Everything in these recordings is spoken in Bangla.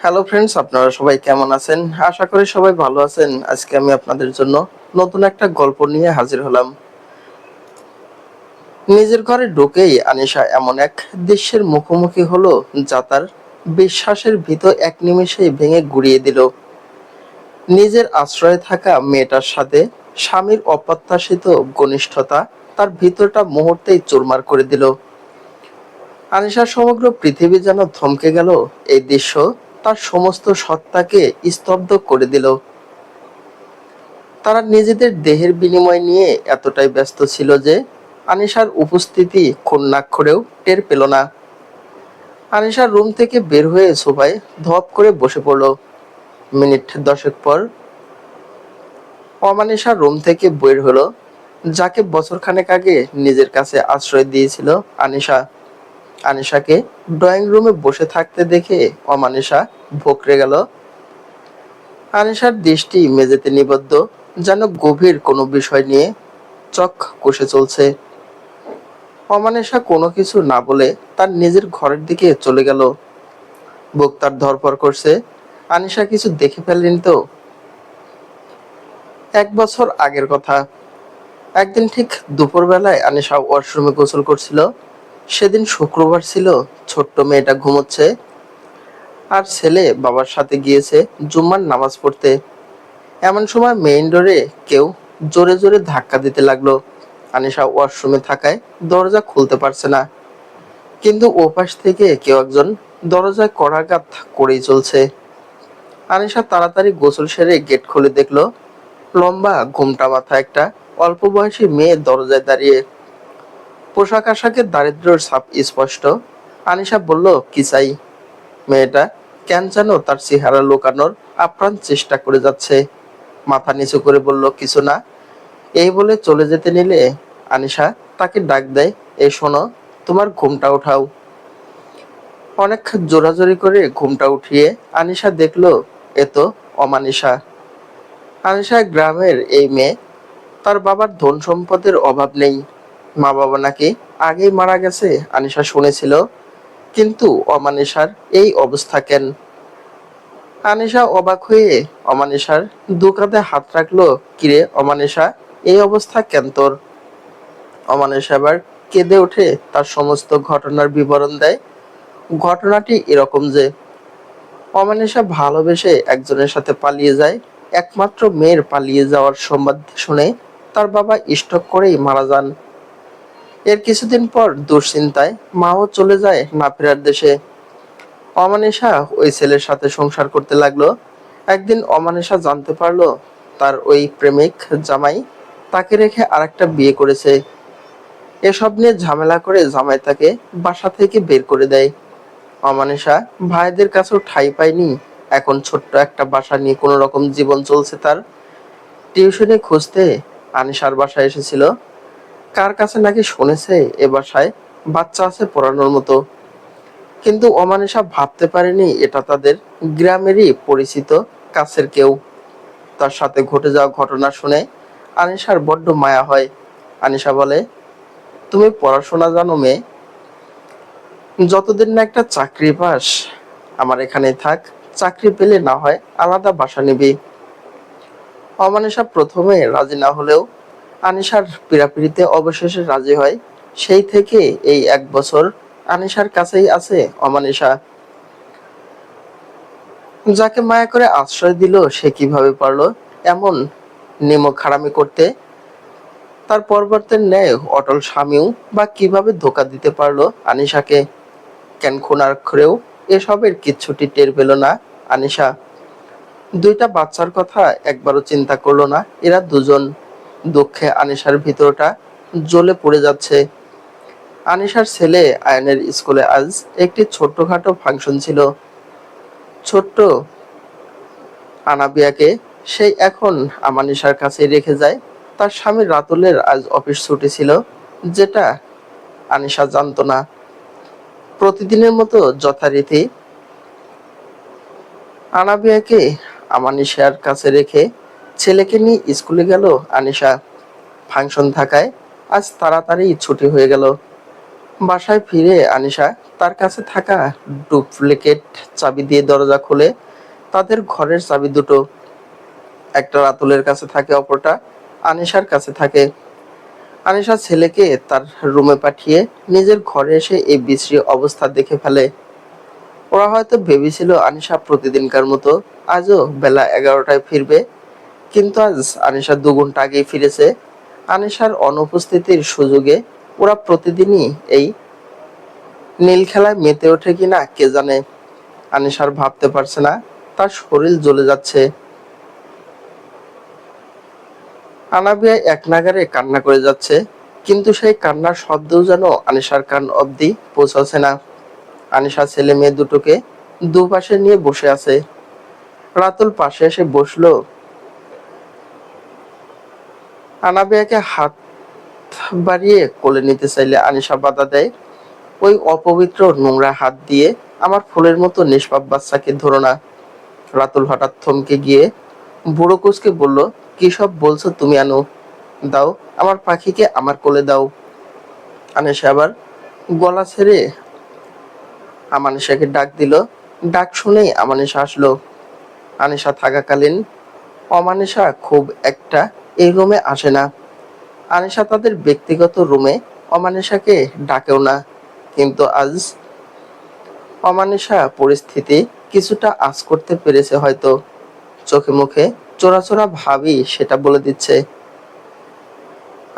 হ্যালো ফ্রেন্ডস, আপনারা সবাই কেমন আছেন? আশা করি সবাই ভালো আছেন। আজকে আমি আপনাদের জন্য নতুন একটা গল্প নিয়ে হাজির হলাম। নিজের ঘরে ঢুকেই আনিশা এমন এক দৃশ্যের মুখোমুখি হলো যা তার বিশ্বাসের ভিতর এক নিমেষেই ভেঙে গুঁড়িয়ে দিল। নিজের আশ্রয়ে থাকা মেয়েটার সাথে স্বামীর অপ্রত্যাশিত ঘনিষ্ঠতা তার ভিতরটা মুহূর্তেই চুরমার করে দিল। আনিশার সমগ্র পৃথিবী যেন থমকে গেল। এই দৃশ্য তার সমস্ত সত্তাকে স্তব্ধ করে দিল। তারা নিজেদের দেহের বিনিময় নিয়ে এতটাই ব্যস্ত ছিল যে আনিশার উপস্থিতি ক্ষুণ্ণাক্ষরেও টের পেল না। আনিশার রুম থেকে বের হয়ে সোফায় ধপ করে বসে পড়ল। মিনিট 10 পর অমানিশা রুম থেকে বের হলো, যাকে বছরখানেক আগে নিজের কাছে আশ্রয় দিয়েছিল আনিশা। আনিশাকে ড্রয়িং রুমে বসে থাকতে দেখে অমানিশা ভোঁকড়ে গেল। আনিশার দৃষ্টি মেঝেতে নিবদ্ধ, যেন গভীর কোনো বিষয় নিয়ে চোখ কষে চলছে। অমানিশা কোনো কিছু না বলে তার নিজের ঘরের দিকে চলে গেল। বুক তার ধড়ফড় করছে। আনিশা কিছু দেখে ফেলেনি তো? 1 বছর আগের কথা। একদিন ঠিক দুপুরবেলায় আনিশা ওয়াশরুমে গোসল করছিল। সেদিন শুক্রবার ছিল। ছোট্ট মেয়েটা ঘুমোচ্ছে, আর ছেলে বাবার সাথে গিয়েছে জুম্মার নামাজ পড়তে। এমন সময় মেইন ডোরে কেউ জোরে জোরে ধাক্কা দিতে লাগলো। আনিশা ওয়াশরুমে থাকায় দরজা খুলতে পারছে না, কিন্তু ওপাশ থেকে কেউ একজন দরজায় কড়াঘাত করেই চলছে। আনিশা তাড়াতাড়ি গোসল সেরে গেট খুলে দেখলো লম্বা ঘোমটা মাথা একটা অল্প বয়সী মেয়ে দরজায় দাঁড়িয়ে। পোশাক আশাকের দারিদ্র্যের ছাপ স্পষ্ট। আনিশা বলল, কি চাই? মেয়েটা কেন যেন তার চেহারা লুকানোর আপ্রাণ চেষ্টা করে যাচ্ছে। মাথা নিচু করে বলল, কিছু না। এই বলে চলে যেতে নিলে আনিশা তাকে ডাক দেয়, এই শোনো, তোমার ঘুমটা ওঠাও। অনেক জোরাজোরি করে ঘুমটা উঠিয়ে আনিশা দেখলো এ তো অমানিশা। আনিশা গ্রামের এই মেয়ে। তার বাবার ধন সম্পদের অভাব নেই। মা বাবা নাকি আগেই মারা গেছে আনিশা শুনেছিল। কিন্তু অমানিশার এই অবস্থা কেন? আনিশা অবাক হয়ে অমানিশার দু কাঁধে হাত রাখলো। কিরে অমানিশা, এই অবস্থা কেন তোর? অমানিশা এবার কেঁদে ওঠে, তার সমস্ত ঘটনার বিবরণ দেয়। ঘটনাটি এরকম যে অমানিশা ভালোবেসে একজনের সাথে পালিয়ে যায়। একমাত্র মেয়ের পালিয়ে যাওয়ার সংবাদ শুনে তার বাবা স্ট্রোক করেই মারা যান। এর কিছুদিন পর দুশ্চিন্তায় মাও চলে যায় না ফেরার দেশে। অমানিশা ওই ছেলের সাথে সংসার করতে লাগলো। একদিন অমানিশা জানতে পারলো তার ওই প্রেমিক জামাই তাকে রেখে আরেকটা বিয়ে করেছে। এসব নিয়ে ঝামেলা করে জামাই তাকে বাসা থেকে বের করে দেয়। অমানিশা ভাইদের কাছেও ঠাঁই পায়নি। এখন ছোট্ট একটা বাসা নিয়ে কোনো রকম জীবন চলছে তার। টিউশনে খুঁজতে আনিশার বাসায় এসেছিল। কার কাছে নাকি শুনেছে এ বাসায় বাচ্চা আছে পড়ানোর মতো। কিন্তু অমানিশা ভাবতে পারেনি এটা তাদের গ্রামেরই পরিচিত কাছের কেউ। তার সাথে ঘটে যাওয়া ঘটনা শুনে আনিশার বড্ড মায়া হয়। আনিশা বলে, তুমি পড়াশোনা জানো মেয়ে? যতদিন না একটা চাকরি পাস আমার এখানেই থাক। চাকরি পেলে না হয় আলাদা বাসা নিবি। অমানিশা প্রথমে রাজি না হলেও আনিশার পীড়াপিড়িতে অবশেষে রাজি হয়। সেই থেকে এই 1 বছর আনিশার কাছেই আছে অমানিশা। যাকে মায়া করে আশ্রয় দিল সে কিভাবে পারলো এমন নিমক হারামি করতে? তার পরিবর্তের ন্যায় অটল স্বামীও বা কিভাবে ধোকা দিতে পারলো আনিশাকে? কেন খুনাক্ষরেও এসবের কিচ্ছুটি টের পেল না আনিশা? দুইটা বাচ্চার কথা একবারও চিন্তা করলো না এরা দুজন। দুঃখে আনিশার ভিতরটা জ্বলে পড়ে যাচ্ছে। আনিশার ছেলে আয়নের স্কুলে আজ একটি ছোট্টখাটো ফাংশন ছিল। ছোট্ট আনাবিয়াকে সেই এখন আমানিশার কাছে রেখে যায়। তার স্বামী রাতুলের আজ অফিস ছুটি ছিল, যেটা আনিশা জানতো না। প্রতিদিনের মতো যথারীতি আনাবিয়াকে আমানিশার কাছে রেখে ছেলেকে নিয়ে স্কুলে গেল আনিশা। ফাংশন থাকায় আজ তাড়াতাড়ি ছুটি হয়ে গেল। বাসায় ফিরে আনিশা তার কাছে থাকা ডুপ্লিকেট চাবি দিয়ে দরজা খুলে। তাদের ঘরের চাবি দুটো, একটা রাতুলের কাছে থাকে, অপরটা আনিশার কাছে থাকে। আনিশা ছেলেকে তার রুমে পাঠিয়ে নিজের ঘরে এসে এই বিশ্রী অবস্থা দেখে ফেলে। ওরা হয়তো ভেবেছিল আনিশা প্রতিদিনকার মতো আজও বেলা 11টায় ফিরবে, কিন্তু আজ আনিশা 2 ঘন্টা আগেই ফিরেছে। আনিশার অনুপস্থিতির সুযোগে ওরা প্রতিদিনই এই নীল খেলায় মেতে ওঠে কিনা কে জানে। আনিশার ভাবতে পারছে না, তার শরীর জ্বলে যাচ্ছে। আনাবিয়া এক নাগাড়ে কান্না করে যাচ্ছে, কিন্তু সেই কান্নার শব্দও যেন আনিশার কান অবধি পৌঁছাচ্ছে না। আনিশা ছেলে মেয়ে দুটোকে দুপাশে নিয়ে বসে আছে। রাতুল পাশে এসে বসলো। আনাবিয়াকে হাত বাড়িয়ে কোলে নিতে চাইলে আনিশা বাধা দেয়। ওই অপবিত্র নোংরা হাত দিয়ে আমার ফুলের মতো নিষ্পাপ বাচ্চাকে ধরো না। রাতুল হঠাৎ থমকে গিয়ে বুড়ো কুচকে বলল, কি সব বলছো তুমি আনু? দাও, আমার পাখিকে আমার কোলে দাও। আনিশা আবার গলা ছেড়ে আমানিশাকে ডাক দিল। ডাক শুনেই আমানিশা আসলো। আনিশা থাকাকালীন অমানিশা খুব একটা এই রুমে আসে না। আনিশা তাদের ব্যক্তিগত রুমে অমানিশাকে ডাকেও না। কিন্তু আজ অমানিশা পরিস্থিতি কিছুটা আঁচ করতে পেরেছে হয়তো। চোখে মুখে চোরাচোরা ভাবই সেটা বলে দিচ্ছে।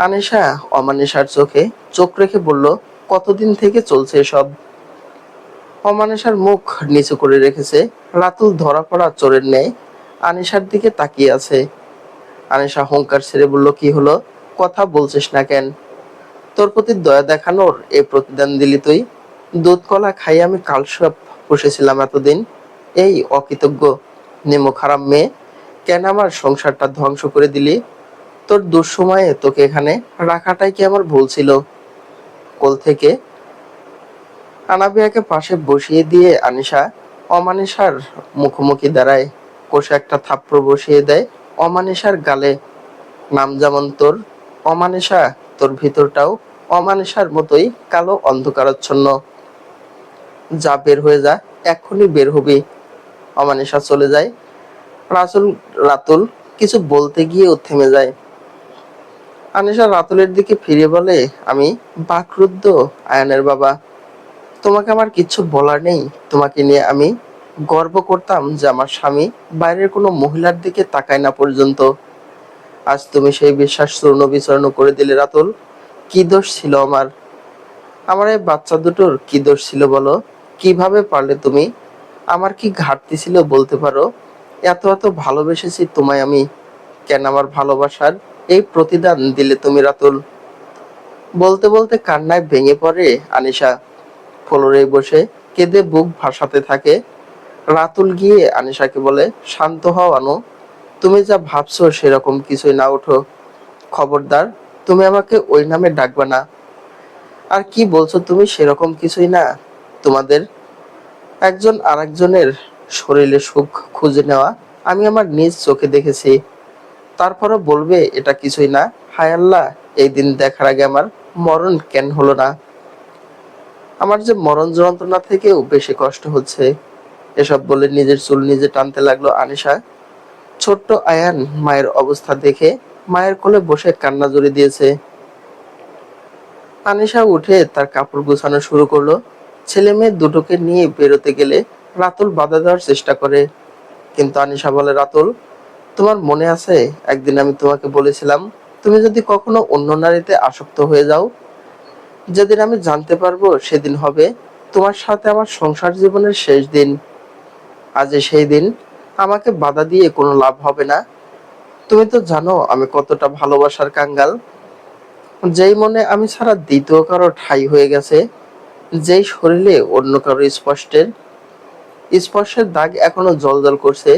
আনিশা অমানিশার চোখে চোখ রেখে বলল, কতদিন থেকে চলছে এসব? অমানিশার মুখ নিচু করে রেখেছে। রাতুল ধরা পড়া চোরের ন্যায় আনিশার দিকে তাকিয়ে আছে। আনিশা হুঙ্কার ছেড়ে বলল, কি হলো? কথা বলছিস না কেন? তোর প্রতি দয়া দেখানোর এই প্রতিদান দিলি তুই? দুধ কলা খাই আমি কালসাপ পুষেছিলাম এতদিন। এই অকৃতজ্ঞ নিমক হারাম মেয়ে, কেন আমার সংসারটা ধ্বংস করে দিলি? তোর দুঃসময়ে তোকে এখানে রাখাটাই কি আমার ভুল ছিল? কোল থেকে আনাবিয়াকে পাশে বসিয়ে দিয়ে আনিশা অমানিশার মুখোমুখি দাঁড়ায়। কষে একটা থাপ্পড় বসিয়ে দেয় অমানিশার গালে। নাম যেমন তোর অমানিশা, তোর ভিতরটাও অমানিশার মতোই কালো অন্ধকারাচ্ছন্ন। যা, বের হয়ে যা, এক্ষুনি বের হবি। অমানিশা চলে যায়। রাতুল কিছু বলতে গিয়েও থেমে যায়। আনিশা রাতুলের দিকে ফিরে বলে, আমি বাকরুদ্ধ আয়ানের বাবা। তোমাকে আমার কিচ্ছু বলার নেই। তোমাকে নিয়ে আমি গর্ব করতাম যে আমার স্বামী বাইরের কোনো মহিলার দিকে তাকায় না পর্যন্ত। আজ তুমি সেই বিশ্বাস চূর্ণ বিচূর্ণ করে দিলে রাতুল। কি দোষ ছিল আমার? আমার এই বাচ্চা দুটোর কি দোষ ছিল বলো? কিভাবে পারলে তুমি? আমার কি ঘাটতি ছিল বলতে পারো? এত এত ভালোবেসেছি তোমায় আমি। কেন আমার ভালোবাসার এই প্রতিদান দিলে তুমি রাতুল? বলতে বলতে কান্নায় ভেঙে পড়ে আনিশা। ফ্লোরে বসে কেঁদে বুক ভাসাতে থাকে। রাতুল গিয়ে আনিশাকে বলে, শান্ত হও আনো। তুমি যা ভাবছো সেরকম কিছুই না, ওঠো। খবরদার, তুমি আমাকে ওই নামে ডাকবা না। আর কি বলছো তুমি? সেরকম কিছুই না। তোমাদের একজন আরেকজনের শরীরে সুখ খুঁজে নেওয়া আমি আমার নিজ চোখে দেখেছি। তারপরও বলবে এটা কিছুই না? হায় আল্লাহ, এই দিন দেখার আগে আমার মরণ কেন হলো না? আমার যে মরণ যন্ত্রণা থেকেও বেশি কষ্ট হচ্ছে। এসব বলে নিজের চুল নিজে টানতে লাগলো আনিশা। ছোট্ট আয়ান মায়ের অবস্থা দেখে মায়ের কোলে বসে কান্না জুড়ে দিয়েছে। আনিশা উঠে তার কাপড় গোছানো শুরু করলো। ছেলে মেয়ে দুটোকে নিয়ে বেরোতে গেলে রাতুল বাধা দেওয়ার চেষ্টা করে। কিন্তু আনিশা বলে, রাতুল, তোমার মনে আছে একদিন আমি তোমাকে বলেছিলাম, তুমি যদি কখনো অন্য নারীতে আসক্ত হয়ে যাও, যেদিন আমি জানতে পারবো সেদিন হবে তোমার সাথে আমার সংসার জীবনের শেষ দিন। আজ সেই দিন। আমাকে বাধা দিয়ে কোনো লাভ হবে না। তুমি তো জানো আমি কতটা ভালোবাসার কাঙ্গাল। যেই মনে আমি ছাড়া দ্বিতীয় কারো ঠাঁই হয়ে গেছে, যেই শরীরে অন্য কারো স্পর্শের দাগ এখনো জ্বলজ্বল করছে,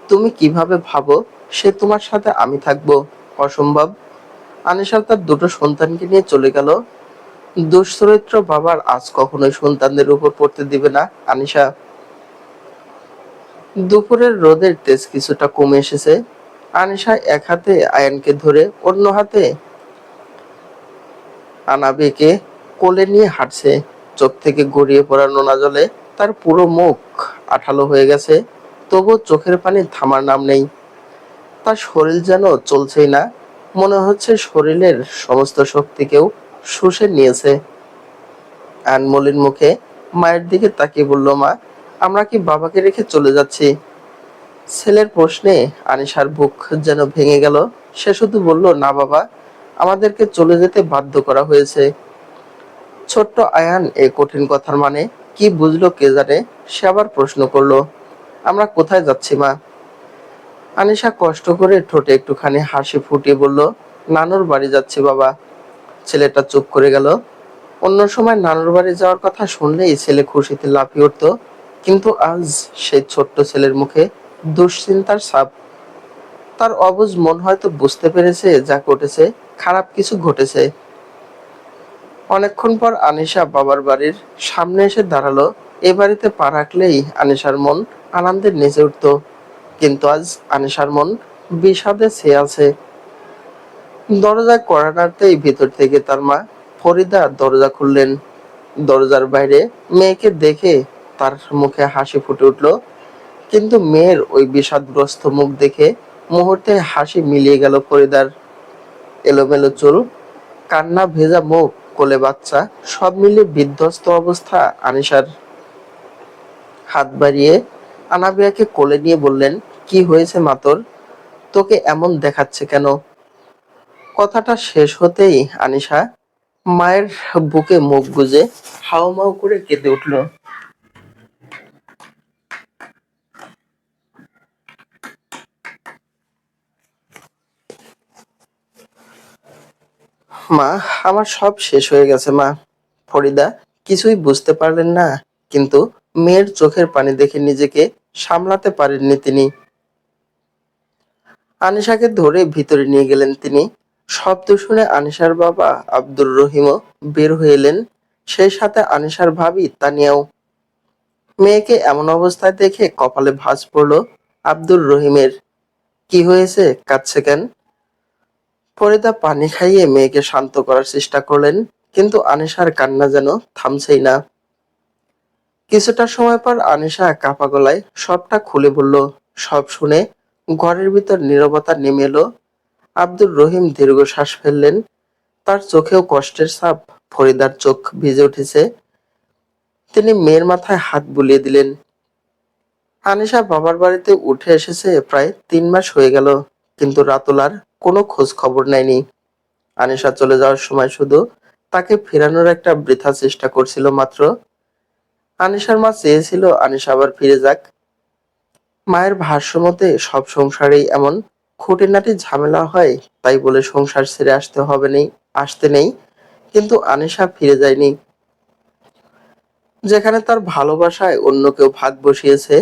তুমি কিভাবে ভাবো সে তোমার সাথে আমি থাকবো? অসম্ভব। আনিশা তার দুটো সন্তানকে নিয়ে চলে গেল। দুশ্চরিত্র বাবার আজ কখনোই সন্তানদের উপর পড়তে দিবে না আনিশা। দুপুরের রোদের তেজ কিছুটা কমে এসেছে। আনিশা এক হাতে আয়ানকে ধরে অন্য হাতে আনাবিকে কোলে নিয়ে হাঁটছে। চোখ থেকে গড়িয়ে পড়া নোনা জলে তার পুরো মুখ আঠালো হয়ে গেছে, তবুও চোখের পানি থামার নাম নেই। তার শরীর যেন চলছেই না, মনে হচ্ছে শরীরের সমস্ত শক্তিকেও শুষে নিয়েছে। আনমলিন মুখে মায়ের দিকে তাকিয়ে বলল, মা, আমরা কি বাবাকে রেখে চলে যাচ্ছি? ছেলের প্রশ্নে আনিশার বুক যেন ভেঙে গেল। সে শুধু বলল, না বাবা, আমাদেরকে চলে যেতে বাধ্য করা হয়েছে। ছোট্ট আয়ান এই কঠিন কথার মানে কি বুঝলো কে জানে। সে আবার প্রশ্ন করলো, আমরা কোথায় যাচ্ছি মা? আনিশা কষ্ট করে ঠোঁটে একটুখানি হাসি ফুটিয়ে বলল, নানুর বাড়ি যাচ্ছি বাবা। ছেলেটা চুপ করে গেল। অন্য সময় নানুর বাড়ি যাওয়ার কথা শুনলেই ছেলে খুশিতে লাফিয়ে উঠত, কিন্তু আজ সেই ছোট্ট ছেলের মুখে দুশ্চিন্তার ছাপ। তার অবুঝ মন হয়তো বুঝতে পেরেছে যা ঘটেছে খারাপ কিছু ঘটেছে। অনেকক্ষণ পর আনিশা বাবার বাড়ির সামনে এসে দাঁড়ালো। এ বাড়িতে পা রাখলেই আনিশার মন আনন্দে নেচে উঠত, কিন্তু আজ আনিশার মন বিষাদে ছেয়ে আছে। দরজায় কড়া নাড়তেই ভিতর থেকে তার মা ফরিদা দরজা খুললেন। দরজার বাইরে মেয়েকে দেখে তার মুখে হাসি ফুটে উঠল, কিন্তু মেয়ের ওই বিষাদগ্রস্ত মুখ দেখে মুহূর্তে হাসি মিলিয়ে গেল ফরিদার। এলোমেলো চুল, কান্না ভেজা মুখ, কোলে বাচ্চা, সব মিলিয়ে বিধ্বস্ত অবস্থা আনিশার। হাত বাড়িয়ে আনাবিয়াকে কোলে নিয়ে বললেন, কি হয়েছে মা তোর? তোকে এমন দেখাচ্ছে কেন? কথাটা শেষ হতেই আনিশা মায়ের বুকে মুখ গুজে হাউমাউ করে কেঁদে উঠল। মা, আমার সব শেষ হয়ে গেছে মা। ফরিদা কিছুই বুঝতে পারলেন না, কিন্তু মেয়ের চোখের পানি দেখে নিজেকে সামলাতে পারেননি তিনি। আনিশাকে ধরে ভিতরে নিয়ে গেলেন তিনি। শব্দ শুনে আনিশার বাবা আব্দুর রহিমও বের হয়ে এলেন, সেই সাথে আনিশার ভাবি তানিয়াও। মেয়েকে এমন অবস্থায় দেখে কপালে ভাঁজ পড়ল আব্দুর রহিমের। কি হয়েছে, কাঁদছে কেন? ফরিদা পানি খাইয়ে মেয়েকে শান্ত করার চেষ্টা করলেন, কিন্তু আনিশার কান্না যেন থামছেই না। কিছুটা সময় পর আনিশা কাঁপা গলায় সবটা খুলে বলল। সব শুনে ঘরের ভিতর নীরবতা নেমে এলো। আব্দুর রহিম দীর্ঘশ্বাস ফেললেন, তার চোখেও কষ্টের ছাপ। ফরিদার চোখ ভিজে উঠেছে। তিনি মেয়ের মাথায় হাত বুলিয়ে দিলেন। আনিশা বাবার বাড়িতে উঠে এসেছে প্রায় 3 মাস হয়ে গেল, কিন্তু রাতুল আর কোনো খোঁজ খবর নেয়নি। আনিশা চলে যাওয়ার সময় শুধু তাকে ফেরানোর একটা বৃথা চেষ্টা করছিল মাত্র। আনিশার মা চেয়েছিল আনিশা আবার ফিরে যাক। মায়ের ভাষ্য মতে সব সংসারেই এমন খুঁটিনাটি ঝামেলা হয়, তাই বলে সংসার ছেড়ে আসতে নেই। কিন্তু আনিশা ফিরে যায়নি। যেখানে তার ভালোবাসায় অন্য কেউ ভাগ বসিয়েছে,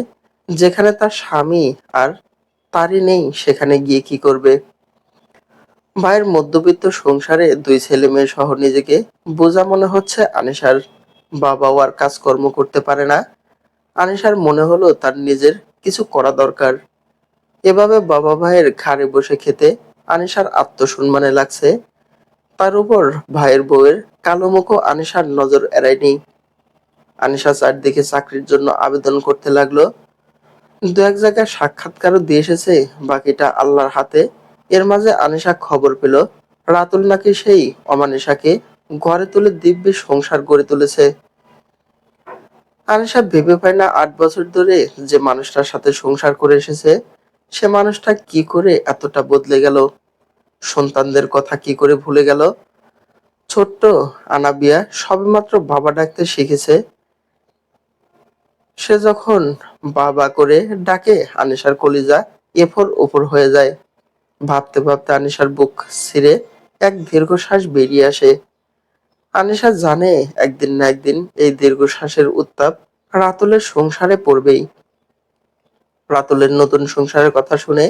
যেখানে তার স্বামী আর তারই নেই, সেখানে গিয়ে কি করবে? ভাইয়ের মধ্যবিত্ত সংসারে 2 ছেলে মেয়ে সহ নিজেকে বোঝা মনে হচ্ছে আনিশার। বাবাও আর কাজকর্ম করতে পারে না। আনিশার মনে হলো তার নিজের কিছু করা দরকার। এভাবে বাবা ভাইয়ের ঘাড়ে বসে খেতে আনিশার আত্মসম্মানে লাগছে। তার উপর ভাইয়ের বউয়ের কালো মুখও আনিশার নজর এড়ায়নি। আনিশা চারদিকে চাকরির জন্য আবেদন করতে লাগলো। 2-1 জায়গায় সাক্ষাৎকারও দিয়ে এসেছে, বাকিটা আল্লাহর হাতে। এর মাঝে আনিশা খবর পেল রাতুল নাকি সেই অমানিশাকে ঘরে তুলে দিব্যি সংসার গড়ে তুলেছে। আনিশা ভেবে পায় না 8 বছর ধরে যে মানুষটার সাথে সংসার করে এসেছে, সে মানুষটা কি করে এতটা বদলে গেল? সন্তানদের কথা কি করে ভুলে গেল? ছোট্ট আনাবিয়া সবেমাত্র বাবা ডাকতে শিখেছে। সে যখন বাবা করে ডাকে, আনিশার কলিজা এফর ওপর হয়ে যায়। ভাবতে ভাবতে আনিশার বুক ছিঁড়ে এক দীর্ঘশ্বাস বেরিয়ে আসে। আনিশা জানে একদিন না একদিন এই দীর্ঘশ্বাসের উত্তাপ রাতুলের সংসারে পড়বেই। রাতুলের নতুন সংসারের কথা শুনে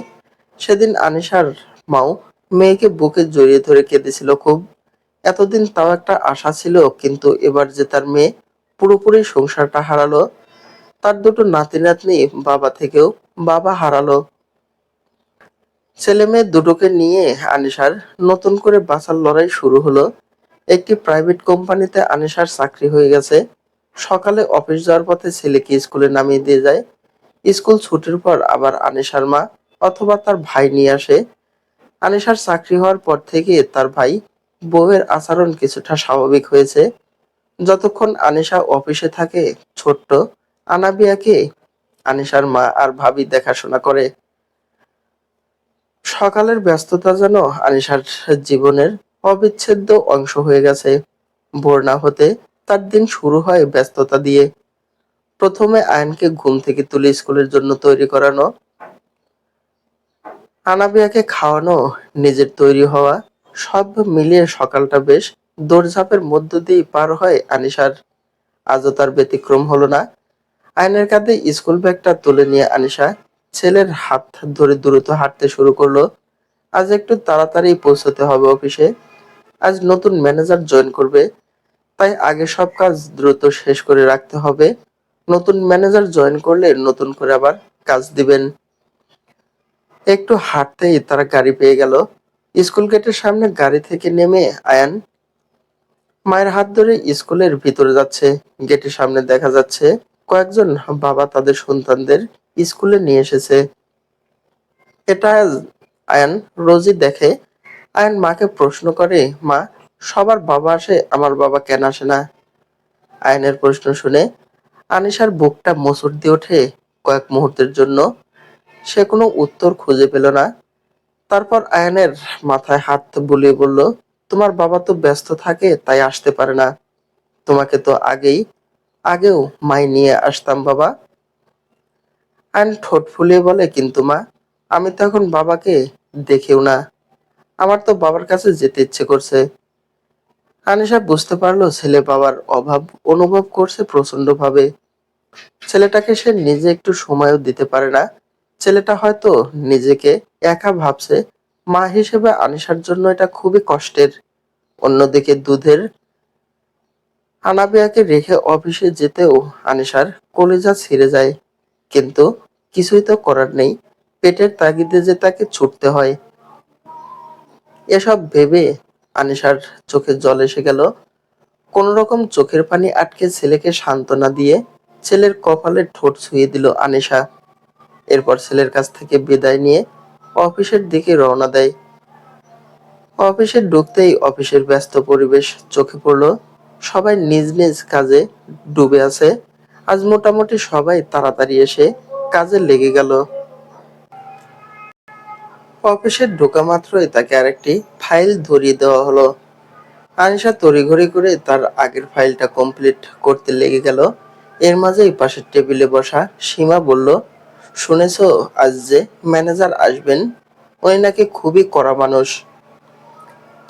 সেদিন আনিশার মাও মেয়েকে বুকে জড়িয়ে ধরে কেঁদেছিল খুব। এতদিন তাও একটা আশা ছিল, কিন্তু এবার যে তার মেয়ে পুরোপুরি সংসারটা হারালো, তার দুটো নাতি নাতনি বাবা থেকেও বাবা হারালো। ছেলে মেয়ে দুটোকে নিয়ে আনিশার নতুন করে বাঁচার লড়াই শুরু হলো। একটি প্রাইভেট কোম্পানিতে আনিশার চাকরি হয়ে গেছে। সকালে অফিস যাওয়ার পথে ছেলেকে স্কুলে নামিয়ে দিয়ে যায়। স্কুল ছুটির পর আবার আনিশার মা অথবা তার ভাই নিয়ে আসে। আনিশার চাকরি হওয়ার পর থেকে তার ভাই বউয়ের আচরণ কিছুটা স্বাভাবিক হয়েছে। যতক্ষণ আনিশা অফিসে থাকে, ছোট্ট আনাবিয়াকে আনিশার মা আর ভাবি দেখাশোনা করে। সকালের ব্যস্ততা যেন আনিশার জীবনের অবিচ্ছেদ্য অংশ হয়ে গেছে। ভোর না হতে তার দিন শুরু হয় ব্যস্ততা দিয়ে। প্রথমে আয়নকে ঘুম থেকে তুলে স্কুলের জন্য তৈরি করানো, আনাবিয়াকে খাওয়ানো, নিজের তৈরি হওয়া, সব মিলিয়ে সকালটা বেশ দৌড়ঝাঁপের মধ্য দিয়ে পার হয় আনিশার। আজও তার ব্যতিক্রম হলো না। আয়নের কাঁধে স্কুল ব্যাগটা তুলে নিয়ে আনিশা ছেলের হাত ধরে দ্রুত হাঁটতে শুরু করলো। আজ একটু তাড়াতাড়ি পৌঁছতে হবে অফিসে। আজ নতুন ম্যানেজার জয়েন করবে, তাই আগে সব কাজ দ্রুত শেষ করে রাখতে হবে। নতুন ম্যানেজার জয়েন করলে নতুন করে আবার কাজ দিবেন। একটু হাঁটতেই তারা গাড়ি পেয়ে গেল। স্কুল গেটের সামনে গাড়ি থেকে নেমে আয়ান মায়ের হাত ধরে স্কুলের ভিতরে যাচ্ছে। গেটের সামনে দেখা যাচ্ছে কয়েকজন বাবা তাদের সন্তানদের স্কুলে নিয়ে এসেছে। এটা আয়ান রোজই দেখে। আয়ান মাকে প্রশ্ন করে, মা, সবার বাবা আসে, আমার বাবা কেন আসে না? আয়ানের প্রশ্ন শুনে আনিশার বুকটা মোচড় দিয়ে ওঠে। কয়েক মুহূর্তের জন্য সে কোনো উত্তর খুঁজে পেল না। তারপর আয়ানের মাথায় হাত বুলিয়ে বলল, তোমার বাবা তো ব্যস্ত থাকে, তাই আসতে পারে না। তোমাকে তো আগেও মাই নিয়ে আসতাম বাবা। আয়ন ঠোঁট ফুলিয়ে বলে, কিন্তু মা, আমি তো এখন বাবাকে দেখেও না। আমার তো বাবার কাছে যেতে ইচ্ছে করছে। আনিশা বুঝতে পারলো ছেলে বাবার অভাব অনুভব করছে প্রচন্ড ভাবে। ছেলেটাকে সে নিজে একটু সময়ও দিতে পারে না। ছেলেটা হয়তো নিজেকে একা ভাবছে। মা হিসেবে আনিশার জন্য এটা খুবই কষ্টের। অন্যদিকে দুধের আনাবিয়াকে রেখে অফিসে যেতেও আনিশার কলিজা ছিঁড়ে যায়। কিন্তু কিছুই তো করার নেই। পেটের তাগিদে যে তাকে ছুটতে হয়। এসব ভেবে আনিশার চোখে জল এসে গেল। কোন রকম চোখের পানি আটকে ছেলেকে সান্ত্বনা দিয়ে ছেলের কপালে ঠোঁট ছুঁয়ে দিল আনিশা। এরপর ছেলের কাছ থেকে বিদায় নিয়ে অফিসের দিকে রওনা দেয়। অফিসে ঢুকতেই অফিসের ব্যস্ত পরিবেশ চোখে পড়ল। সবাই নিজ নিজ কাজে ডুবে আছে। আজ মোটামুটি সবাই তাড়াতাড়ি এসে কাজে লেগে গেল। অফিসে ঢোকা মাত্রই তাকে আরেকটি ফাইল ধরিয়ে দেওয়া হলো। আনিশা তড়িঘড়ি করে তার আগের ফাইলটা কমপ্লিট করতে লেগে গেল। এর মাঝেই পাশের টেবিলে বসা সীমা বলল, শুনেছো আজ যে ম্যানেজার আসবেন, উনি নাকি খুবই কড়া মানুষ।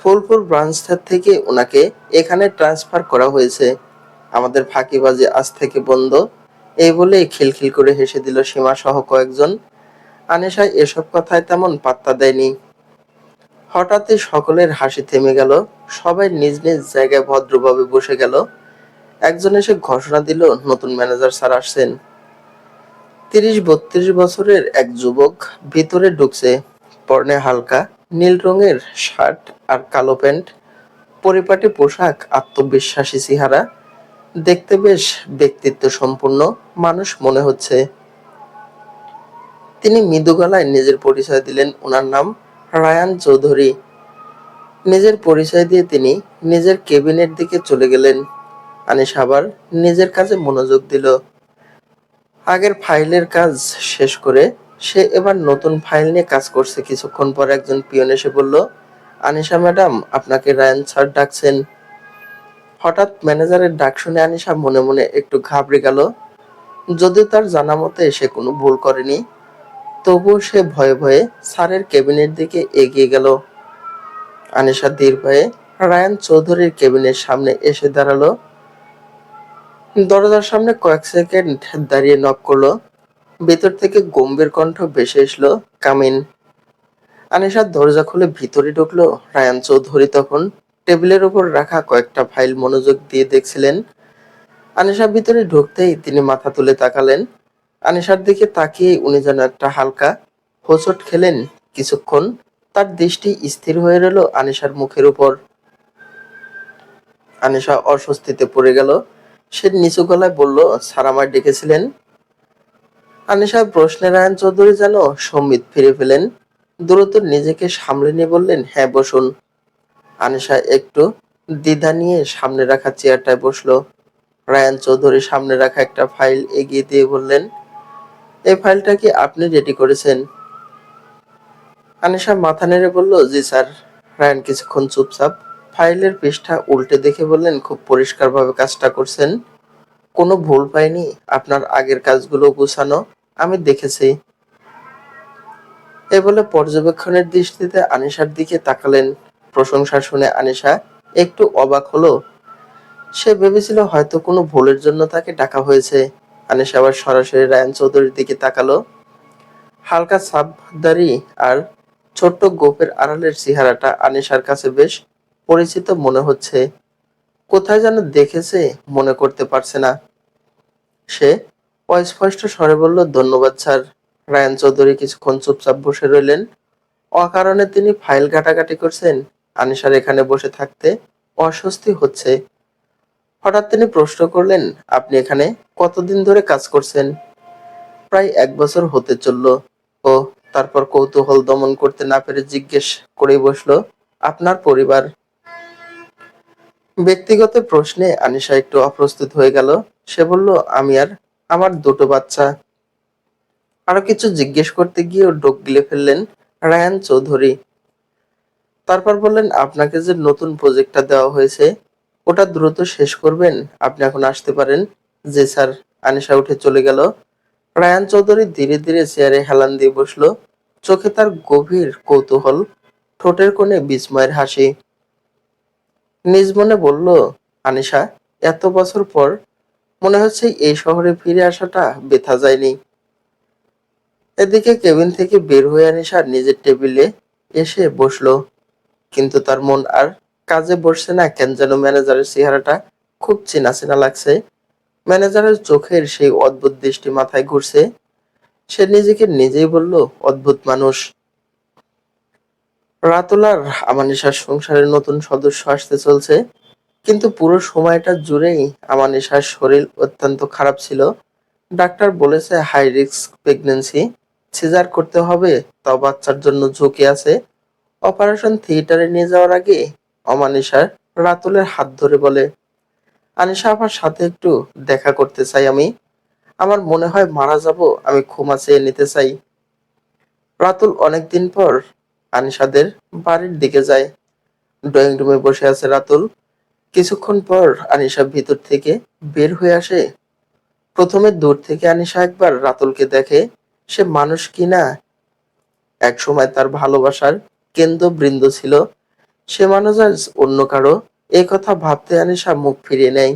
ফুলপুর ব্রাঞ্চ থেকে ওনাকে এখানে ট্রান্সফার করা হয়েছে। আমাদের ফাঁকিবাজি আজ থেকে বন্ধ। এই বলে খিলখিল করে হেসে দিল সীমা সহ কয়েকজন। আনিশা এসব কথায় তেমন পাত্তা দেয়নি। হঠাৎই সকলের হাসি থেমে গেল। সবাই নিজ নিজ জায়গায় ভদ্রভাবে বসে গেল। একজন এসে ঘোষণা দিল, নতুন ম্যানেজার স্যার আসছেন। ৩০-৩২ বছরের এক যুবক ভিতরে ঢুকছে। পরনে হালকা নীল রঙের শার্ট আর কালো প্যান্ট, পরিপাটি পোশাক, আত্মবিশ্বাসী চেহারা। দেখতে বেশ ব্যক্তিত্ব সম্পন্ন মানুষ মনে হচ্ছে। তিনি মৃদু গলায় নিজের পরিচয় দিলেন। ওনার নাম রায়ান চৌধুরী। নিজের পরিচয় দিয়ে তিনি নিজের কেবিনের দিকে চলে গেলেন। আনিশা আবার নিজের কাজে মনোযোগ দিল। আগের ফাইলের কাজ শেষ করে সে এবার নতুন ফাইল নিয়ে কাজ করছে। কিছুক্ষণ পর একজন পিয়ন এসে বলল, আনিশা ম্যাডাম, আপনাকে রায়ান স্যার ডাকছেন। হঠাৎ ম্যানেজারের ডাক শুনে আনিশা মনে মনে একটু ঘাবড়ে গেল। যদিও তার জানা মতে সে কোনো ভুল করেনি, তবুও সে ভয়ে ভয়ে স্যারের কেবিনের দিকে এগিয়ে গেল। আনিশা ধীর পায়ে রায়ান চৌধুরীর কেবিনের সামনে এসে দাঁড়ালো। দরজার সামনে কয়েক সেকেন্ড দাঁড়িয়ে নক করলো। ভেতর থেকে গম্ভীর কণ্ঠ ভেসে এসলো, কামিন। আনিশা দরজা খুলে ভিতরে ঢুকলো। রায়ান চৌধুরী তখন টেবিলের উপর রাখা কয়েকটা ফাইল মনোযোগ দিয়ে দেখছিলেন। আনিশা ভিতরে ঢুকতেই তিনি মাথা তুলে তাকালেন। আনিশার দিকে তাকিয়ে উনি যেন একটা হালকা হোঁচট খেলেন। কিছুক্ষণ তার দৃষ্টি স্থির হয়ে রইল আনিশার মুখের উপর। আনিশা অস্বস্তিতে পড়ে গেল। সে নিচু গলায় বলল, স্যার আমায় ডেকেছিলেন? আনিশার প্রশ্নে রায়ন চৌধুরী যেন সম্বিত ফিরে পেলেন। দ্রুত নিজেকে সামলে নিয়ে বললেন, হ্যাঁ বসুন। আনিশা একটু দ্বিধা নিয়ে সামনে রাখা চেয়ারটায় বসলো। রায়ান চৌধুরী সামনে রাখা একটা ফাইল এগিয়ে দিয়ে বললেন, এই ফাইলটা কি আপনি রেডি করেছেন? আনিশা মাথা নেড়ে বলল, জি স্যার। রায়ান কিছুক্ষণ চুপচাপ ফাইলের পৃষ্ঠা উল্টে দেখে বললেন, খুব পরিষ্কারভাবে কাজটা করছেন, কোনো ভুল পাইনি। আপনার আগের কাজগুলো গুছানো, আমি দেখেছি। এ বলে পর্যবেক্ষণের দৃষ্টিতে আনিশার দিকে তাকালেন। প্রশংসা শুনে আনিশা একটু অবাক হলো। সে ভেবেছিল হয়তো কোনো ভুলের জন্য তাকে ডাকা হয়েছে। আনিশা আবার সরাসরি রায়ান চৌধুরীর দিকে তাকালো। হালকা সাবদারি আর ছোট্ট গোপের আড়ালের চেহারাটা আনিশার কাছে বেশ পরিচিত মনে হচ্ছে। কোথায় যেন দেখেছে, মনে করতে পারছে না সে। অস্পষ্ট স্বরে বলল, ধন্যবাদ স্যার। রায়ান চৌধুরী কিছুক্ষণ চুপচাপ বসে রইলেন। অকারণে তিনি ফাইল ঘাটাঘাটি করছেন। আনিশার এখানে বসে থাকতে অস্বস্তি হচ্ছে। হঠাৎ তিনি প্রশ্ন করলেন, আপনি এখানে কতদিন ধরে কাজ করছেন? প্রায় 1 বছর হতে চলল। ও, তারপর কৌতূহল দমন করতে না পেরে জিজ্ঞেস করেই বসলো, আপনার পরিবার? ব্যক্তিগত প্রশ্নে আনিশা একটু অপ্রস্তুত হয়ে গেল। সে বলল, আমি আর আমার 2টো বাচ্চা। আরো কিছু জিজ্ঞেস করতে গিয়েও ঢোক গিলে ফেললেন রায়ান চৌধুরী। তারপর বললেন, আপনাকে যে নতুন প্রজেক্টটা দেওয়া হয়েছে ওটা দ্রুত শেষ করবেন, আপনি এখন আসতে পারেন। জি স্যার। আনিশা উঠে চলে গেল। রায়ান চৌধুরী ধীরে ধীরে চেয়ারে হেলান দিয়ে বসলো। চোখে তার গভীর কৌতূহল, ঠোঁটের কোণে বিস্ময়ের হাসি। নিজ মনে বলল, আনিশা, এত বছর পর মনে হচ্ছে এই শহরে ফিরে আসাটা বৃথা যায়নি। এদিকে কেবিন থেকে বের হয়ে আনিশা নিজের টেবিলে এসে বসলো। কিন্তু তার মন আর কাজে বসছে না। কেন যেন ম্যানেজারের চেহারাটা খুব চেনা চেনা লাগছে। ম্যানেজারের চোখের সেই অদ্ভুত দৃষ্টি মাথায় ঘুরছে। সে নিজেকে নিজেই বলল, অদ্ভুত মানুষ। রাতুল আর আমানিশার সংসারের নতুন সদস্য আসতে চলছে। কিন্তু পুরো সময়টা জুড়েই আমানিশার শরীর অত্যন্ত খারাপ ছিল। ডাক্তার বলেছে হাই রিস্ক প্রেগন্যান্সি, সিজার করতে হবে, তাও বাচ্চার জন্য ঝুঁকি আছে। অপারেশন থিয়েটারে নিয়ে যাওয়ার আগে অমানিশার রাতুলের হাত ধরে বলে, আনিশা আমার সাথে একটু দেখা করতে চাই আমি। আমার মনে হয় মারা যাব, আমি ক্ষমা চেয়ে নিতে চাই। রাতুল অনেকদিন পর আনিশাদের বাড়ির দিকে যায়। ড্রয়িং রুমে বসে আছে রাতুল। কিছুক্ষণ পর আনিশা ভিতর থেকে বের হয়ে আসে। প্রথমে দূর থেকে আনিশা একবার রাতুলকে দেখে। সে মানুষ কিনা একসময় তার ভালোবাসার কেন্দ্রবৃন্দ ছিল, সে মানুষ আজ অন্য কারো, এই কথা ভাবতে আনিশা মুখ ফিরিয়ে নেয়।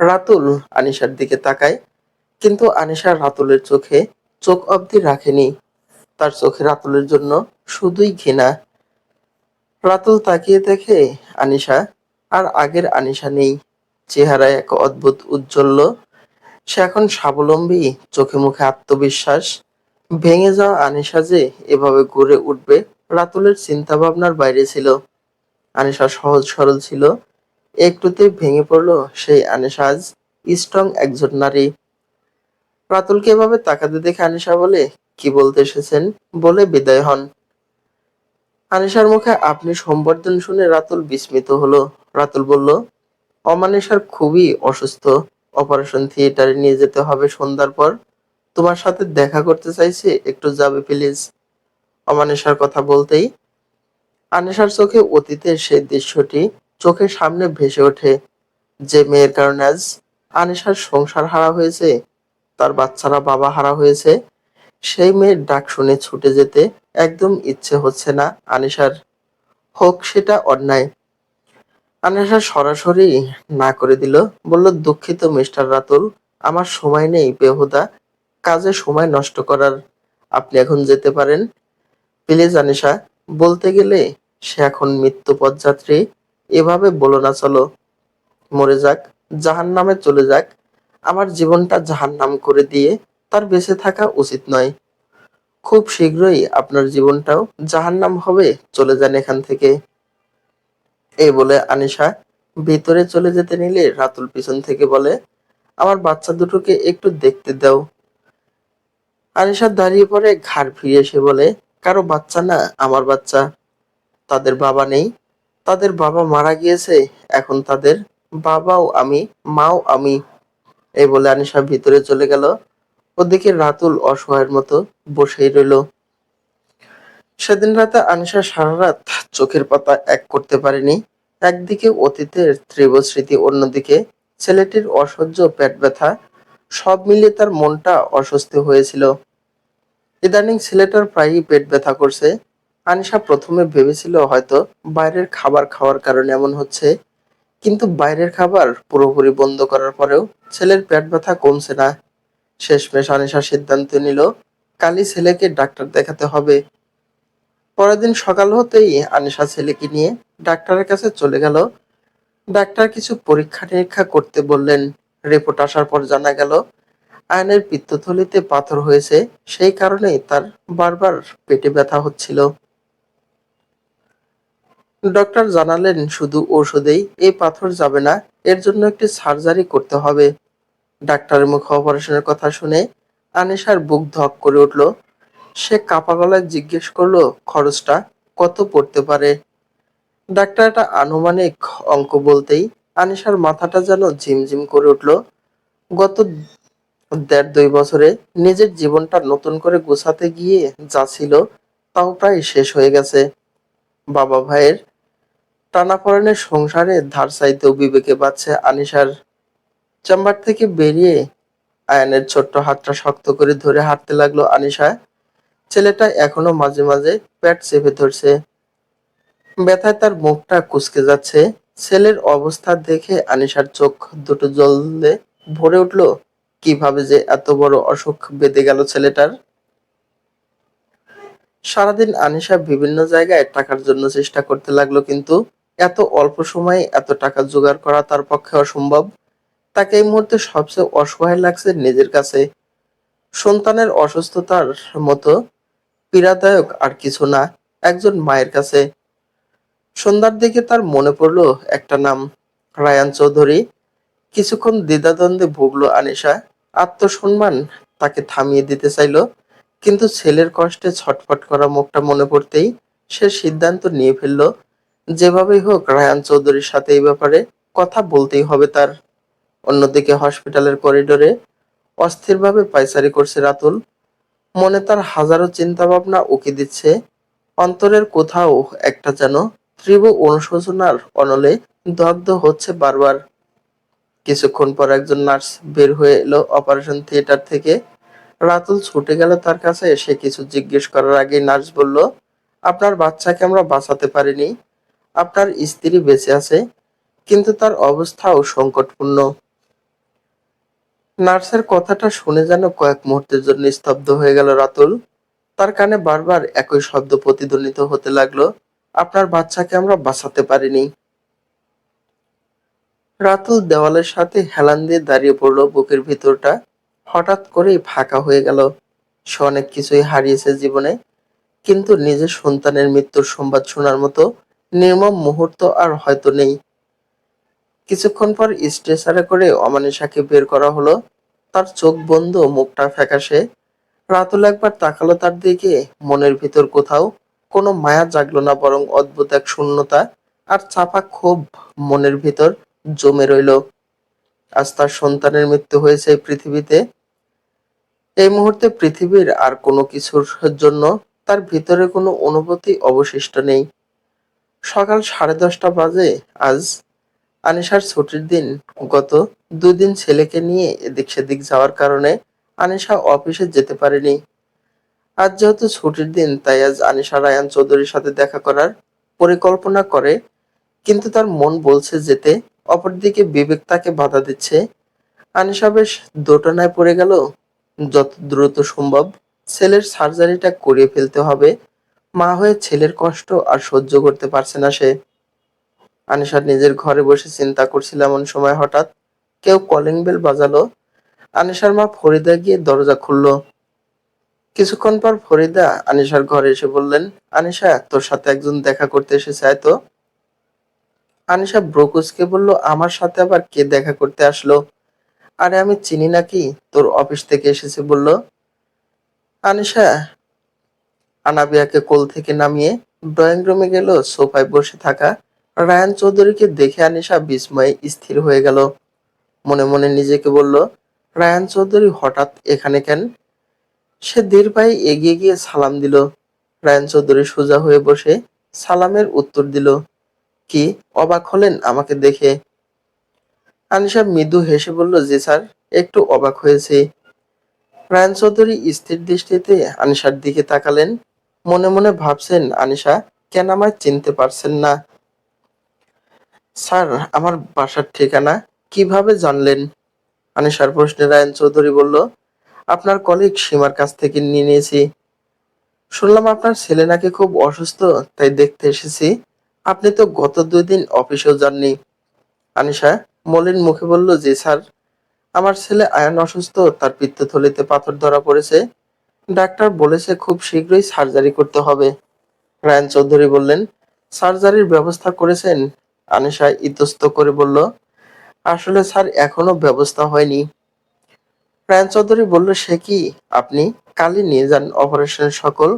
রাতুল আনিশার দিকে তাকায়, কিন্তু আনিশা রাতুলের চোখে চোখ অবধি রাখেনি। তার চোখে রাতুলের জন্য শুধুই ঘৃণা। রাতুল তাকিয়ে দেখে আনিশা আর আগের আনিশা নেই। চেহারায় এক অদ্ভুত উজ্জ্বল্য। সে এখন স্বাবলম্বী, চোখে মুখে আত্মবিশ্বাস। ভেঙে যাওয়া আনিশা যে এভাবে গড়ে উঠবে রাতুলের চিন্তা ভাবনার বাইরে ছিল। আনিশা সহজ সরল ছিল, একটুতেই ভেঙে পড়ল সেই আনিশা আজ স্ট্রং একজন নারী। রাতুলকে এভাবে তাকাতে দেখে আনিশা বলে, কি বলতে এসেছেন, বলে বিদায় হন। আনিশার মুখে আপনি সম্বর্ধন শুনে রাতুল বিস্মিত হলো। রাতুল বলল, অমানিশার খুবই অসুস্থ, অপারেশন থিয়েটারে নিয়ে যেতে হবে সন্ধ্যার পর। তোমার সাথে দেখা করতে চাইছে, একটু যাবে প্লিজ। অমানিশার কথা বলতেই আনিশার চোখে অতীতের সেই দৃশ্যটি চোখের সামনে ভেসে ওঠে। যে মেয়ের কারণে আজ আনিশার সংসার হারা হয়েছে, তার বাচ্চারা বাবা হারা হয়েছে, সেই মেয়ের ডাক শুনে ছুটে যেতে একদম ইচ্ছে হচ্ছে না আনিশার। হোক সেটা অন্যায়। আনিশা সরাসরি না করে দিল। বলল, দুঃখিত মিস্টার রাতুল, আমার সময় নেই বেহুদা কাজে সময় নষ্ট করার। আপনি এখন যেতে পারেন প্লিজ। আনিশা, বলতে গেলে সে এখন মৃত্যু পথযাত্রী। এভাবে বলো না, চলো মরে যাক, জাহান্নামে চলে যাক। আমার জীবনটা জাহান্নাম করে দিয়ে তার বেঁচে থাকা উচিত নয়। খুব শীঘ্রই আপনার জীবনটাও জাহান্নাম হবে, চলে যান এখান থেকে। এই বলে আনিশা ভিতরে চলে যেতে নিলে রাতুল পিছন থেকে বলে, আমার বাচ্চা দুটোকে একটু দেখতে দাও। আনিশা দাঁড়িয়ে পড়ে, ঘাড় ফিরিয়ে এসে বলে, কারো বাচ্চা না, আমার বাচ্চা। তাদের বাবা নেই, তাদের বাবা মারা গিয়েছে, এখন তাদের বাবাও আমি, মাও আমি। এই বলে আনিশা ভিতরে চলে গেল। ওদিকে রাতুল অসহায়ের মতো বসেই রইল। সেদিন রাতে আনিশা সারা রাত চোখের পাতা এক করতে পারেনি। একদিকে অতীতের তীব্র স্মৃতি, অন্যদিকে ছেলেটির অসহ্য পেট ব্যথা, সব মিলিয়ে তার মনটা অস্বস্তি হয়েছিল। ইদানিং ছেলেটার প্রায়ই পেট ব্যথা করছে। আনিশা প্রথমে ভেবেছিল হয়তো বাইরের খাবার খাওয়ার কারণে এমন হচ্ছে, কিন্তু বাইরের খাবার পুরোপুরি বন্ধ করার পরেও ছেলের পেট ব্যথা কমছে না। শেষমেশ আনিশা সিদ্ধান্ত নিল কালই ছেলেকে ডাক্তার দেখাতে হবে। পরের দিন সকাল হতেই আনিশা ছেলেকে নিয়ে ডাক্তারের কাছে চলে গেল। ডাক্তার কিছু পরীক্ষা নিরীক্ষা করতে বললেন। রিপোর্ট আসার পর জানা গেল আয়নের পিত্তথলিতে পাথর হয়েছে, সেই কারণেই তার বারবার পেটে ব্যথা হচ্ছিল। ডক্টর জানালেন শুধু ওষুধেই এই পাথর যাবে না, এর জন্য একটি সার্জারি করতে হবে। ডাক্তারের মুখে অপারেশনের কথা শুনে আনিশার বুক ধক করে উঠল। সে কাঁপা গলায় জিজ্ঞেস করলো, খরচটা কত পড়তে পারে? ডাক্তার একটা আনুমানিক অঙ্ক বলতেই আনিশার মাথাটা যেন ঝিমঝিম করে উঠল। গত ১.৫-২ বছরে নিজের জীবনটা নতুন করে গোছাতে গিয়ে যা ছিল তাও প্রায় শেষ হয়ে গেছে। বাবা ভাইয়ের টানাপোড়েনের সংসারে ধার চাইতেও বিবেকে বাধছে আনিশার। চেম্বার থেকে বেরিয়ে আয়ানের ছোট্ট হাতটা শক্ত করে ধরে হাঁটতে লাগলো আনিশা। ছেলেটা এখনো মাঝে মাঝে পেট চেপে ধরছে, ব্যথায় তার মুখটা কুঁচকে যাচ্ছে। ছেলের অবস্থা দেখে আনিশার চোখ দুটো জলে ভরে উঠল। কিভাবে যে এত বড় অসুখ বেঁধে গেল ছেলেটার। সারাদিন আনিশা বিভিন্ন জায়গায় টাকার জন্য চেষ্টা করতে লাগলো, কিন্তু এত অল্প সময়ে এত টাকা জোগাড় করা তার পক্ষে অসম্ভব। তাকে এই মুহূর্তে সবচেয়ে অসহায় লাগছে নিজের কাছে। সন্তানের অসুস্থতার মতো পীড়াদায়ক আর কিছু না একজন মায়ের কাছে। সন্ধ্যার দিকে তার মনে পড়ল একটা নাম, রায়ান চৌধুরী। কিছুক্ষণ দ্বিধাদ্বন্দ্বে ভুগলো আনিশা। আত্মসম্মান তাকে থামিয়ে দিতে চাইল, কিন্তু ছেলের কষ্টে ছটফট করা মুখটা মনে পড়তেই সে সিদ্ধান্ত নিয়ে ফেলল, যেভাবেই হোক রায়ান চৌধুরীর সাথে এই ব্যাপারে কথা বলতেই হবে তার। অন্যদিকে হসপিটালের করিডোরে অস্থিরভাবে পায়চারি করছে রাতুল। মনে তার হাজারো চিন্তা ভাবনা উকি দিচ্ছে। অন্তরের কোথাও একটা যেন তীব্র অনুশোচনার অনলে দগ্ধ হচ্ছে বারবার। কিছুক্ষণ পর একজন নার্স বের হয়ে এলো অপারেশন থিয়েটার থেকে। রাতুল ছুটে গেল তার কাছে। সে কিছু জিজ্ঞেস করার আগেই নার্স বলল, আপনার বাচ্চাকে আমরা বাঁচাতে পারিনি। আপনার স্ত্রী বেঁচে আছে, কিন্তু তার অবস্থাও সংকটপূর্ণ। নার্সের কথাটা শুনে যেন কয়েক মুহূর্তের জন্য স্তব্ধ হয়ে গেল রাতুল। তার কানে বারবার একই শব্দ প্রতিধ্বনিত হতে লাগলো, আপনার বাচ্চাকে আমরা বাঁচাতে পারিনি। রাতুল দেওয়ালের সাথে হেলান দিয়ে দাঁড়িয়ে পড়ল। বুকের ভিতরটা হঠাৎ করেই ফাঁকা হয়ে গেল। সে অনেক কিছুই হারিয়েছে জীবনে, কিন্তু নিজের সন্তানের মৃত্যুর সংবাদ শোনার মতো নির্মম মুহূর্ত আর হয়তো নেই। কিছুক্ষণ পর স্ট্রেচারে করে অমানিসাকে বের করা হলো। তার চোখ বন্ধ, মুখটা ফ্যাকাশে। রাতুল একবার তাকালো তার দিকে। মনের ভিতর কোথাও কোনো মায়া জাগলো না, বরং অদ্ভুত এক শূন্যতা আর চাপা ক্ষোভ মনের ভিতর জমে রইল। আজ তার সন্তানের মৃত্যু হয়েছে এই পৃথিবীতে। এই মুহূর্তে পৃথিবীর আর কোনো কিছুর জন্য তার ভিতরে কোনো অনুভূতি অবশিষ্ট নেই। সকাল 10:30 বাজে আজ। আনিশার ছুটির দিন। গত 2 দিন ছেলেকে নিয়ে এদিক সেদিক যাওয়ার কারণে আনিশা অফিসে যেতে পারেনি। আজ যেহেতু ছুটির দিন, তাই আজ আনিশা রায়ান চৌধুরীর সাথে দেখা করার পরিকল্পনা করে, কিন্তু তার মন বলছে যেতে, অপরদিকে বিবেক তাকে বাধা দিচ্ছে। আনিশা বেশ দোটানায় পড়ে গেল। যত দ্রুত সম্ভব ছেলের সার্জারিটা করিয়ে ফেলতে হবে। মা হয়ে ছেলের কষ্ট আর সহ্য করতে পারছে না সে। আনিশা নিজের ঘরে বসে চিন্তা করছিল, এমন সময় হঠাৎ কেউ কলিং বেল বাজালো। আনিশার মা ফরিদা গিয়ে দরজা খুলল। কিছুক্ষণ পর ফরিদা আনিশার ঘরে এসে বললেন, আনিশা, তোর সাথে একজন দেখা করতে এসেছে, আয় তো। আনিশা ব্রকুসকে বলল, আমার সাথে আবার কে দেখা করতে আসলো? আরে আমি চিনি নাকি, তোর অফিস থেকে এসেছে বলল। আনিশা আনাবিয়াকে কোল থেকে নামিয়ে ড্রয়িং রুমে গেল। সোফায় বসে থাকা রায়ান চৌধুরীকে দেখে আনিশা বিস্ময়ে স্থির হয়ে গেল। মনে মনে নিজেকে বলল, রায়ান চৌধুরী হঠাৎ এখানে কেন? সে ধীর পায়ে এগিয়ে গিয়ে সালাম দিল। রায়ান চৌধুরী সোজা হয়ে বসে সালামের উত্তর দিল। কি অবাক হলেন আমাকে দেখে? আনিশা মৃদু হেসে বলল, জি স্যার, একটু অবাক হয়েছি। রায়ান চৌধুরী স্থির দৃষ্টিতে আনিশার দিকে তাকালেন। মনে মনে ভাবছেন, আনিশা কেন আমায় চিনতে পারছেন না? স্যার, আমার বাসার ঠিকানা কিভাবে জানলেন? আনিশার প্রশ্নে রায়ান চৌধুরী বলল, আপনার কলিগ সীমার কাছ থেকে নিয়ে নিয়েছি। শুনলাম আপনার ছেলে নাকি খুব অসুস্থ, তাই দেখতে এসেছি। আপনি তো গত 2 দিন অফিসেও যাননি। আনিশা মলিন মুখে বলল, জি স্যার, আমার ছেলে আয়ান অসুস্থ, তার পিত্তথলিতে পাথর ধরা পড়েছে। ডাক্তার বলেছে খুব শীঘ্রই সার্জারি করতে হবে। রায়ান চৌধুরী বললেন, সার্জারির ব্যবস্থা করেছেন? আনিশা ইতস্ত করে বলল, আসলে স্যার এখনো ব্যবস্থা হয়নি। রায়ান চৌধুরী বলল, সে কি? আপনি কালই নিয়ে যান, অপারেশনের সকল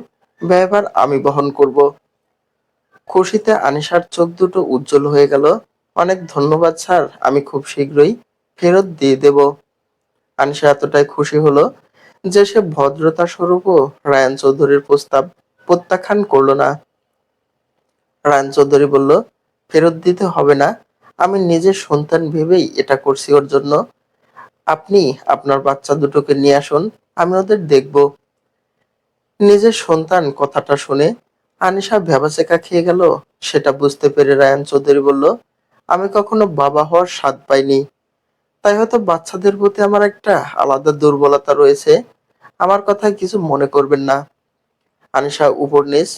ব্যয়ভার আমি বহন করব। খুশিতে আনিশার চোখ দুটো উজ্জ্বল হয়ে গেল। অনেক ধন্যবাদ স্যার, আমি খুব শীঘ্রই ফেরত দিয়ে দেব। আনিশা এতটাই খুশি হলো যে সে ভদ্রতা স্বরূপও রায়ান চৌধুরীর প্রস্তাব প্রত্যাখ্যান করল না। রায়ান চৌধুরী বলল, ফেরত দিতে হবে না, আমি নিজের সন্তান ভেবেই এটা করছি ওর জন্য। আপনি আপনার বাচ্চা দুটোকে নিয়ে আসুন, আমি ওদের দেখব। নিজের সন্তান কথাটা শুনে আনিশা ভ্যাবাচ্যাকা খেয়ে গেল। সেটা বুঝতে পেরে রায়ান চৌধুরী বলল, আমি কখনো বাবা হওয়ার স্বাদ পাইনি, তাই হয়তো বাচ্চাদের প্রতি আমার একটা আলাদা দুর্বলতা রয়েছে। আমার কথায় কিছু মনে করবেন না। আনিশা উপর নিচ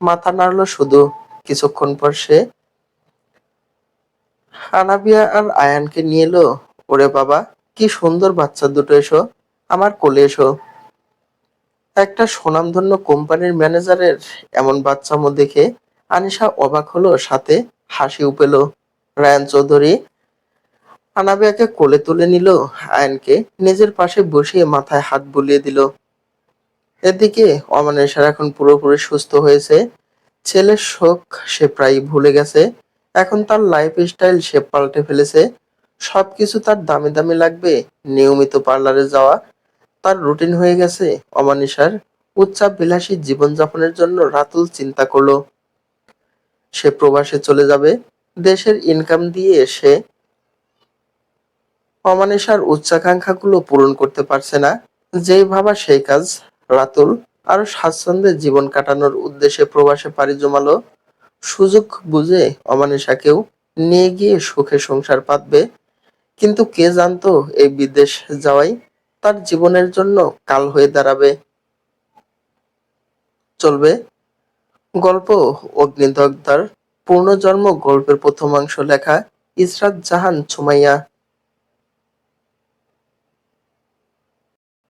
মাথা নাড়ল শুধু। কিছুক্ষণ পর সে আনাবিয়া আর আয়ানকে নিয়ে এলো। ওরে বাবা, কি সুন্দর বাচ্চা দুটো, এসো আমার কোলে এসো। একটা স্বনামধন্য কোম্পানির ম্যানেজারের এমন বাচ্চামো দেখে আনিশা অবাক হলো, সাথে হাসিও পেল। রায়ান চৌধুরী আনাবিয়াকে কোলে তুলে নিল। আয়ানকে নিজের পাশে বসিয়ে মাথায় হাত বুলিয়ে দিল। এদিকে অমানিসার এখন পুরোপুরি সুস্থ হয়েছে। ছেলের শোক সে প্রায় ভুলে গেছে। এখন তার লাইফ স্টাইল সে পাল্টে ফেলেছে। সবকিছু তার দামি দামি লাগবে। নিয়মিত পার্লারে যাওয়া তার রুটিন হয়ে গেছে। অমানিসার উচ্চাবিলাসী জীবনযাপনের জন্য রাতুল চিন্তা করলো। সে প্রবাসে চলে যাবে। দেশের ইনকাম দিয়ে সে অমানিসার উচ্চাকাঙ্ক্ষাগুলো পূরণ করতে পারছে না। যেই ভাবা সেই কাজ। রাতুল আরো স্বাচ্ছন্দ্যে জীবন কাটানোর উদ্দেশ্যে প্রবাসে পাড়ি জমালো। সুযোগ বুঝে অমানিসাকেও নিয়ে গিয়ে সুখে সংসার পাতবে। কিন্তু কে জানতো এই বিদেশ যাওয়াই তার জীবনের জন্য কাল হয়ে দাঁড়াবে। চলবে গল্প অগ্নিদগ্ধার পুনর্জন্ম গল্পের প্রথমাংশ লেখা ইসরাত জাহান সুমাইয়া।